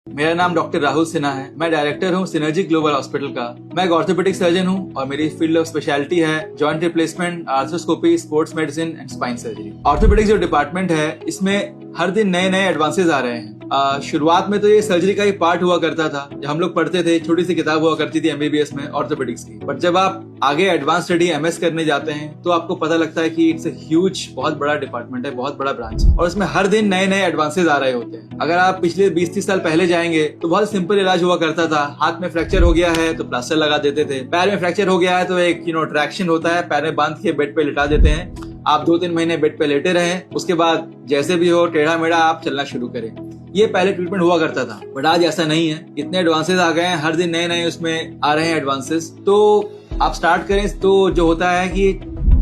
मेरा नाम डॉक्टर राहुल सिन्हा है। मैं डायरेक्टर हूँ सिनर्जी ग्लोबल हॉस्पिटल का। मैं एक ऑर्थोपेडिक सर्जन हूँ और मेरी फील्ड ऑफ स्पेशलिटी है joint replacement, arthroscopy, sports medicine and spine surgery. Orthopaedic जो डिपार्टमेंट है इसमें हर दिन नए नए एडवांसेस आ रहे हैं। शुरुआत में तो ये सर्जरी का ही पार्ट हुआ करता था। जब हम लोग पढ़ते थे, छोटी सी किताब हुआ करती थी एमबीबीएस में ऑर्थोपेडिक्स की। बट जब आप आगे एडवांस स्टडी एमएस करने जाते हैं तो आपको पता लगता है कि इट्स अ ह्यूज, बहुत बड़ा डिपार्टमेंट है, बहुत बड़ा ब्रांच है और इसमें हर दिन नए नए एडवांसेस आ रहे होते हैं। अगर आप पिछले 20-30 साल पहले जाएंगे तो बहुत सिंपल इलाज हुआ करता था। हाथ में फ्रैक्चर हो गया है तो प्लास्टर लगा देते थे। पैर में फ्रैक्चर हो गया है तो एक ट्रैक्शन होता है, पैर में बांध के बेड पे लिटा देते हैं। आप 2-3 महीने बेड पे लेटे रहे, उसके बाद जैसे भी हो टेढ़ा मेढ़ा आप चलना शुरू करें। ये पहले ट्रीटमेंट हुआ करता था, बट आज ऐसा नहीं है। इतने एडवांसेस आ गए हैं, हर दिन नए नए उसमें आ रहे हैं एडवांसेस। तो आप स्टार्ट करें तो जो होता है कि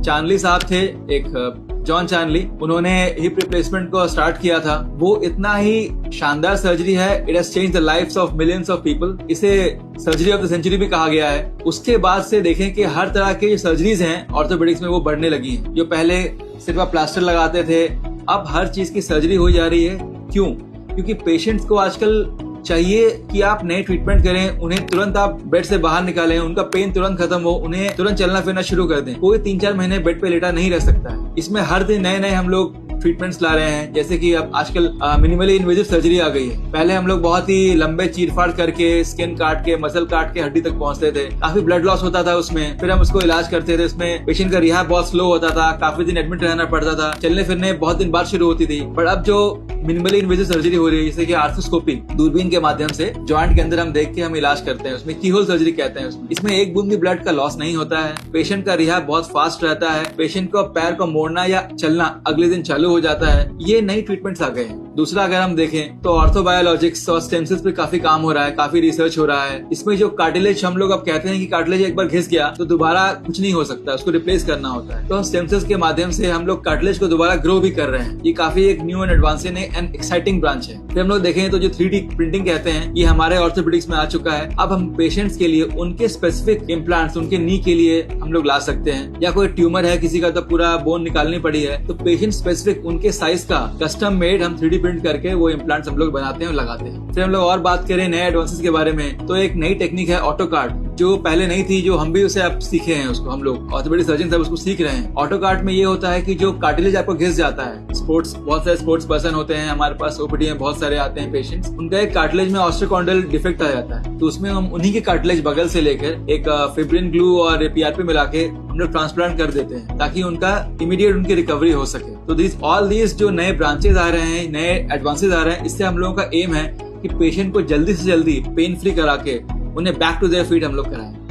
चार्ली साहब थे, एक जॉन चार्ली, उन्होंने हिप रिप्लेसमेंट को स्टार्ट किया था। वो इतना ही शानदार सर्जरी है, it has changed the lives of millions of people. इसे सर्जरी ऑफ द सेंचुरी भी कहा गया है। उसके बाद से देखें कि हर तरह के जो सर्जरीज हैं ऑर्थोपेडिक्स में वो बढ़ने लगी हैं। जो पहले सिर्फ आप प्लास्टर लगाते थे, अब हर चीज की सर्जरी हो जा रही है। क्यों? क्योंकि पेशेंट्स को आजकल चाहिए कि आप नए ट्रीटमेंट करें, उन्हें तुरंत आप बेड से बाहर निकालें, उनका पेन तुरंत खत्म हो, उन्हें तुरंत चलना फिरना शुरू कर दें। कोई 3-4 महीने बेड पे लेटा नहीं रह सकता है। इसमें हर दिन नए नए हम लोग ट्रीटमेंट्स ला रहे हैं। जैसे कि अब आजकल मिनिमली इन्वेजिव सर्जरी आ गई है। पहले हम लोग बहुत ही लंबे चीरफाड़ करके, स्किन काट के, मसल काट के हड्डी तक पहुंचते थे। काफी ब्लड लॉस होता था उसमें, फिर हम उसको इलाज करते थे। उसमें पेशेंट का रिहाब बहुत स्लो होता था, काफी दिन एडमिट रहना पड़ता था, चलने फिरने बहुत दिन बाद शुरू होती थी। बट अब जो मिनिमली इन्वेजिव सर्जरी हो रही है, जैसे कि आर्थ्रोस्कोपी, दूरबीन के माध्यम से जॉइंट के अंदर हम देख के हम इलाज करते हैं, उसमें कीहोल सर्जरी कहते हैं। इसमें एक बूंद भी ब्लड का लॉस नहीं होता है। पेशेंट का रिहाब बहुत फास्ट रहता है। पेशेंट को पैर को मोड़ना या चलना अगले दिन चालू हो जाता है। ये नई ट्रीटमेंट्स आ गए हैं। दूसरा अगर हम देखें तो ऑर्थोबायोलॉजिक्स और स्टेम सेल्स पे काफी काम हो रहा है, काफी रिसर्च हो रहा है। इसमें जो कार्टिलेज, हम लोग अब कहते हैं कि कार्टिलेज एक बार घिस गया तो दोबारा कुछ नहीं हो सकता, उसको रिप्लेस करना होता है। तो स्टेम सेल्स के माध्यम से हम लोग कार्टिलेज को दोबारा ग्रो भी कर रहे हैं। ये काफी एक new and advancing and exciting branch है। फिर हम लोग देखें तो जो 3D प्रिंटिंग कहते हैं, ये हमारे ऑर्थोपेडिक्स में आ चुका है। अब हम पेशेंट्स के लिए उनके स्पेसिफिक इम्प्लांट्स, उनके नी के लिए हम लोग ला सकते हैं। या कोई ट्यूमर है किसी का तो पूरा बोन निकालनी पड़ी है, तो पेशेंट स्पेसिफिक उनके साइज का कस्टम मेड हम 3D प्रिंट करके वो इम्प्लांट्स हम लोग बनाते हैं और लगाते हैं। फिर हम लोग और बात करें नए एडवांसेस के बारे में, तो एक नई टेक्निक है ऑटोकार्ड, जो पहले नहीं थी, जो हम भी उसे अब सीखे हैं। उसको हम लोग ऑर्थोपेडिक सर्जन सब उसको सीख रहे हैं। ऑटोकार्ड में ये होता है कि जो कार्टिलेज आपको घिस जाता है, बहुत सारे स्पोर्ट्स पर्सन होते हैं हमारे पास, ओपीडी में बहुत सारे आते हैं पेशेंट्स, उनका एक कार्टिलेज में ऑस्टियोकॉन्ड्राइल डिफेक्ट आ जाता है। तो उसमें हम उन्हीं के कार्टिलेज बगल से लेकर एक फिब्रिन ग्लू और पीआरपी मिला के हम लोग ट्रांसप्लांट कर देते हैं, ताकि उनका इमीडिएट उनकी रिकवरी हो सके। तो ऑल दीज जो नए ब्रांचेस आ रहे हैं, नए एडवांसेस आ रहे हैं, इससे हम लोगों का एम है कि पेशेंट को जल्दी से जल्दी पेन फ्री करा के उन्हें बैक टू देयर फीट हम लोग कराएं।